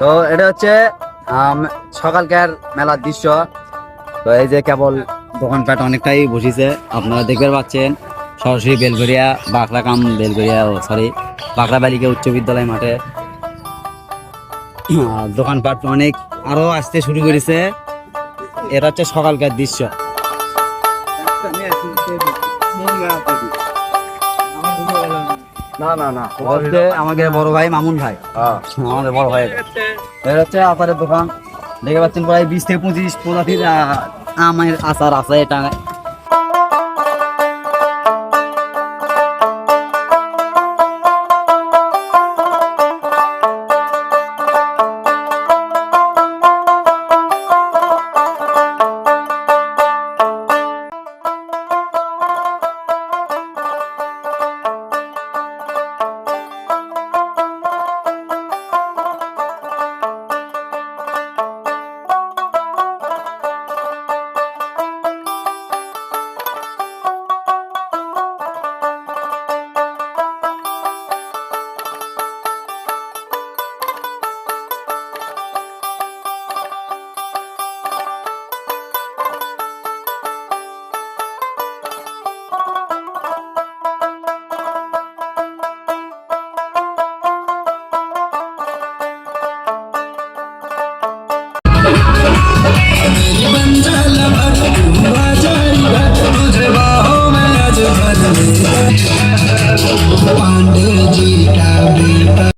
তো এটা হচ্ছে সকালকার মেলার দৃশ্য। তো এই যে কেবল দোকানপাট অনেকটাই বসেছে, আপনারা দেখতে পাচ্ছেন সরাসরি বেলঘরিয়া বাঁকড়াকাম বেলঘরিয়া বাঁকড়া বালিকা উচ্চ বিদ্যালয় মাঠে দোকানপাট অনেক আরো আসতে শুরু করেছে। এটা হচ্ছে সকালকার দৃশ্য। না না না, বলতে আমাদের বড় ভাই মামুন ভাই, আমাদের বড় ভাই। এটা হচ্ছে আচারের দোকান, দেখতে পাচ্ছেন প্রায় 20 থেকে 25 প্রজাতির আমের আচার আছে এটা। पांडे जी का बेटा